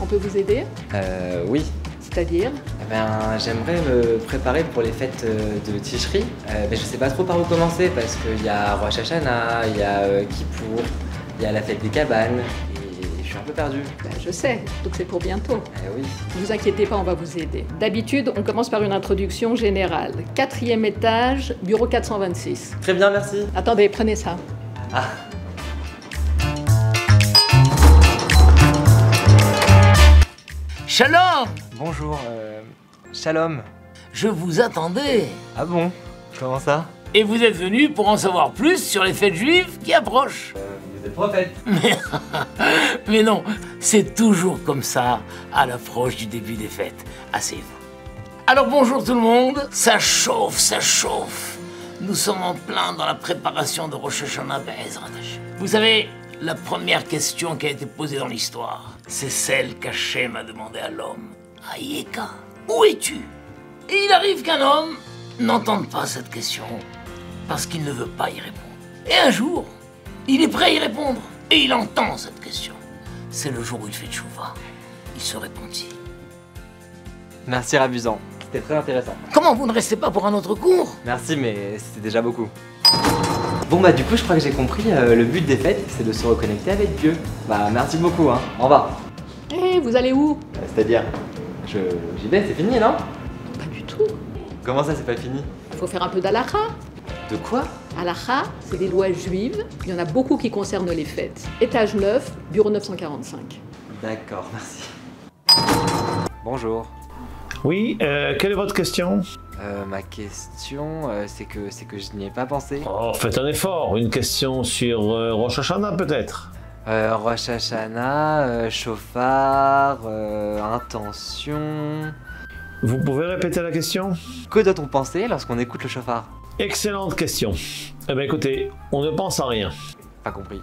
peut vous aider? Oui. C'est-à-dire? Eh ben, j'aimerais me préparer pour les fêtes de Tishri, mais je sais pas trop par où commencer parce qu'il y a Rosh Hashanah, il y a Kippour, il y a la fête des cabanes, et je suis un peu perdu. Ben, je sais, donc c'est pour bientôt. Oui. Ne vous inquiétez pas, on va vous aider. D'habitude, on commence par une introduction générale. 4e étage, bureau 426. Très bien, merci. Attendez, prenez ça. Ah. Shalom! Bonjour, Shalom. Je vous attendais. Ah bon? Comment ça? Et vous êtes venu pour en savoir plus sur les fêtes juives qui approchent. Vous êtes prophète. Mais non, c'est toujours comme ça à l'approche du début des fêtes. Asseyez-vous. Alors bonjour tout le monde. Ça chauffe, ça chauffe. Nous sommes en plein dans la préparation de Rosh Hashanah Be'ezrat Hashem. Vous savez, la première question qui a été posée dans l'histoire, c'est celle qu'Hachem a demandé à l'homme. Ayeka, où es-tu? Et il arrive qu'un homme n'entende pas cette question parce qu'il ne veut pas y répondre. Et un jour, il est prêt à y répondre et il entend cette question. C'est le jour où il fait tchouva. Il se répondit. Merci Rabuzan, c'était très intéressant. Comment vous ne restez pas pour un autre cours? Merci, mais c'était déjà beaucoup. Bon bah du coup je crois que j'ai compris, le but des fêtes c'est de se reconnecter avec Dieu. Bah merci beaucoup hein, au revoir. Eh, vous allez où? C'est-à-dire, j'y vais, c'est fini non? Pas du tout. Comment ça c'est pas fini? Il faut faire un peu d'halakha. De quoi? Halakha, c'est des lois juives. Il y en a beaucoup qui concernent les fêtes. Étage 9, bureau 945. D'accord, merci. Bonjour. Oui, quelle est votre question? Ma question, c'est que je n'y ai pas pensé. Oh, faites un effort, une question sur Rosh Hashanah peut-être. Rosh Hashanah, chauffard, intention... Vous pouvez répéter la question? Que doit-on penser lorsqu'on écoute le chauffard? Excellente question. Eh bien écoutez, on ne pense à rien. Pas compris.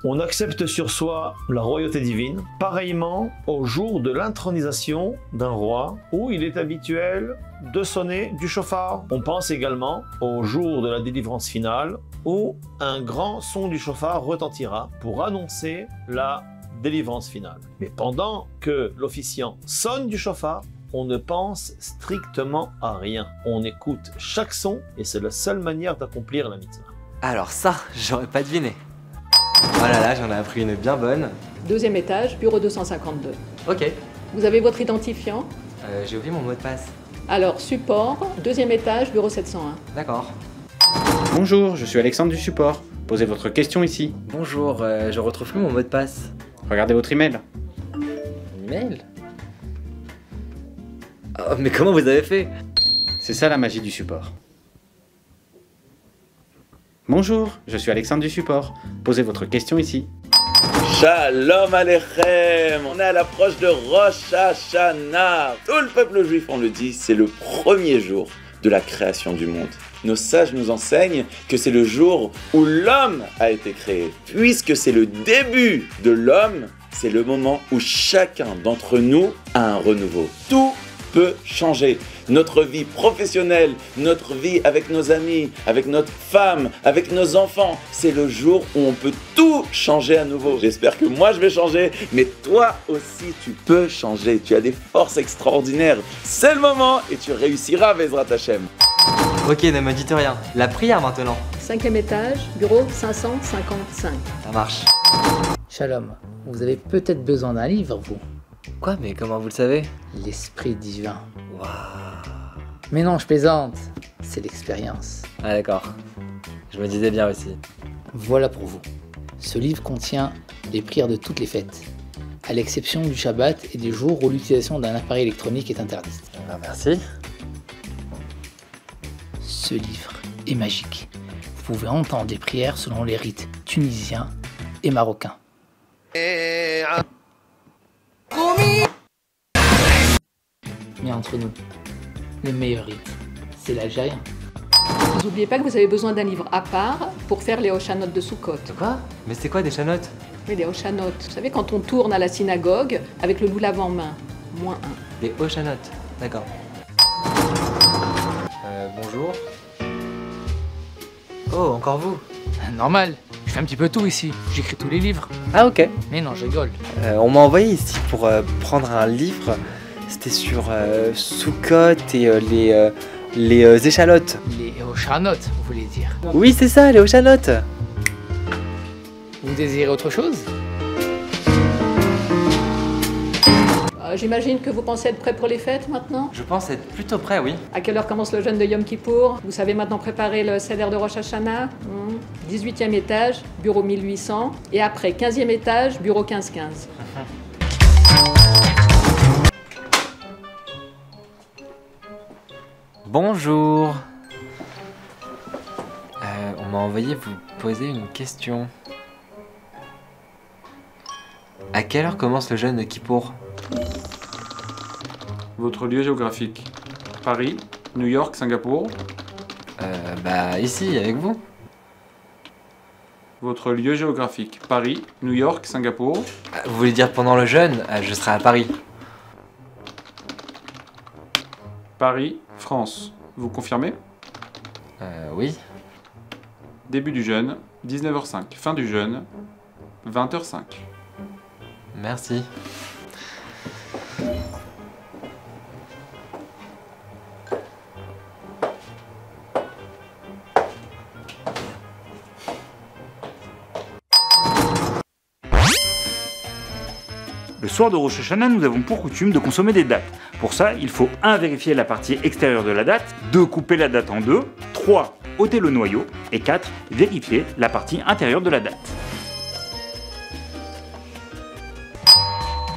On accepte sur soi la royauté divine, pareillement au jour de l'intronisation d'un roi, où il est habituel de sonner du chauffard. On pense également au jour de la délivrance finale, où un grand son du chauffard retentira pour annoncer la délivrance finale. Mais pendant que l'officiant sonne du chauffard, on ne pense strictement à rien. On écoute chaque son et c'est la seule manière d'accomplir la mitzvah. Alors ça, j'aurais pas deviné. Oh là là, j'en ai appris une bien bonne. 2e étage, bureau 252. Ok. Vous avez votre identifiant? J'ai oublié mon mot de passe. Alors, support, 2e étage, bureau 701. D'accord. Bonjour, je suis Alexandre du support. Posez votre question ici. Bonjour, je retrouve plus mon mot de passe. Regardez votre email. Un email? Oh, mais comment vous avez fait? C'est ça la magie du support. Bonjour, je suis Alexandre du support. Posez votre question ici. Shalom Aleichem. On est à l'approche de Rosh Hashanah. Tout le peuple juif, on le dit, c'est le premier jour de la création du monde. Nos sages nous enseignent que c'est le jour où l'homme a été créé. Puisque c'est le début de l'homme, c'est le moment où chacun d'entre nous a un renouveau. Tout peut changer. Notre vie professionnelle, notre vie avec nos amis, avec notre femme, avec nos enfants, c'est le jour où on peut tout changer à nouveau. J'espère que moi je vais changer, mais toi aussi tu peux changer. Tu as des forces extraordinaires. C'est le moment et tu réussiras, Bezrat Hashem. Ok, ne me dites rien. La prière maintenant. 5e étage, bureau 555. Ça marche. Shalom, vous avez peut-être besoin d'un livre, vous. Quoi? Mais comment vous le savez? L'esprit divin. Waouh. Mais non, je plaisante. C'est l'expérience. Ah d'accord. Je me disais bien aussi. Voilà pour vous. Ce livre contient les prières de toutes les fêtes, à l'exception du Shabbat et des jours où l'utilisation d'un appareil électronique est interdite. Ah, merci. Ce livre est magique. Vous pouvez entendre des prières selon les rites tunisiens et marocains. Mais entre nous, le meilleur rite, c'est l'algérien. Vous n'oubliez pas que vous avez besoin d'un livre à part pour faire les Hoshanot de Sukkot. Quoi? Mais c'est quoi des chanottes? Oui, des Hoshanot. Vous savez, quand on tourne à la synagogue avec le loulav en main. -1. Des Hoshanot, d'accord. Bonjour. Oh, encore vous? Normal, je fais un petit peu tout ici. J'écris tous les livres. Ah ok. Mais non, je rigole. On m'a envoyé ici pour prendre un livre. C'était sur Sukkot et les échalotes. Les Oshanotes, vous voulez dire. Oui, c'est ça, les échalotes. Vous désirez autre chose? J'imagine que vous pensez être prêt pour les fêtes maintenant? Je pense être plutôt prêt, oui. À quelle heure commence le jeûne de Yom Kippour? Vous savez maintenant préparer le seder de Rosh Hashanah? 18e étage, bureau 1800. Et après, 15e étage, bureau 1515. Bonjour. On m'a envoyé vous poser une question. À quelle heure commence le jeûne de Kippour? Votre lieu géographique. Paris, New York, Singapour. Bah ici, avec vous. Votre lieu géographique. Paris, New York, Singapour. Vous voulez dire pendant le jeûne? Je serai à Paris. Paris, France. Vous confirmez? Oui. Début du jeûne, 19h05. Fin du jeûne, 20h05. Merci. Le soir de Rosh Hashanah, nous avons pour coutume de consommer des dattes. Pour ça, il faut 1. Vérifier la partie extérieure de la date, 2. Couper la date en deux, 3. Ôter le noyau, et 4. Vérifier la partie intérieure de la date.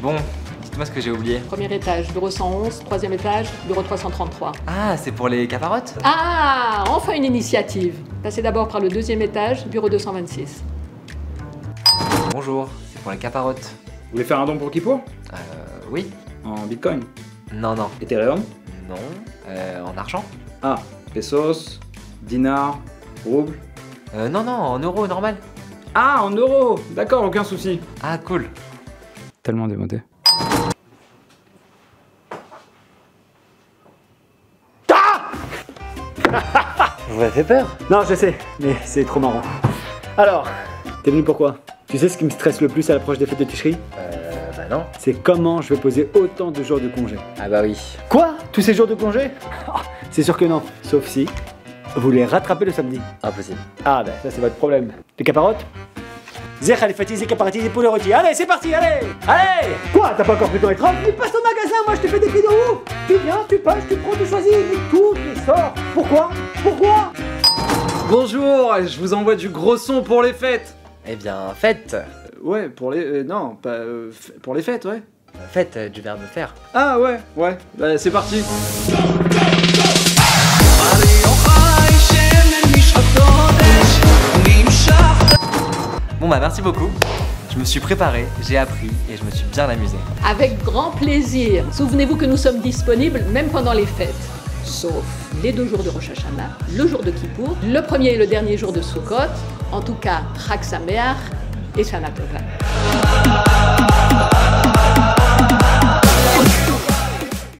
Bon, dites-moi ce que j'ai oublié. Premier étage, bureau 111. Troisième étage, bureau 333. Ah, c'est pour les caparottes? Ah, enfin une initiative. Passez d'abord par le deuxième étage, bureau 226. Bonjour, c'est pour les caparottes. Vous voulez faire un don pour Kippour? Oui. En bitcoin? Non, non. Ethereum? Non. En argent? Ah, pesos, dinars, roubles? Non, non, en euros, normal. Ah, en euros! D'accord, aucun souci. Ah, cool. Tellement démodé. Vous m'avez fait peur? Non, je sais, mais c'est trop marrant. Alors, t'es venu pourquoi? Tu sais ce qui me stresse le plus à l'approche des fêtes de Tishri? Bah non. C'est comment je vais poser autant de jours de congé. Ah bah oui. Quoi? Tous ces jours de congé? C'est sûr que non, sauf si vous les rattrapez le samedi. Impossible. Ah bah ça c'est votre problème. Les caparottes? Zech, allez, fatigué, caparotis, pour le rôti. Allez, c'est parti, allez! Allez! Quoi? T'as pas encore pris ton écran? Mais passe au magasin, moi je te fais des prix de ouf! Tu viens, tu passes, tu prends, tu choisis, mais tout les sort. Pourquoi? Pourquoi? Bonjour, je vous envoie du gros son pour les fêtes. Eh bien, fête. Ouais, pour les... non, pas... pour les fêtes, ouais. Fête du verbe faire. Ah ouais, ouais, bah, c'est parti. Bon bah merci beaucoup. Je me suis préparé, j'ai appris et je me suis bien amusé. Avec grand plaisir. Souvenez-vous que nous sommes disponibles même pendant les fêtes. Sauf les 2 jours de Rosh Hashanah, le jour de Kippour, le premier et le dernier jour de Sukkot. En tout cas, Chag Sameach et Shana Tova.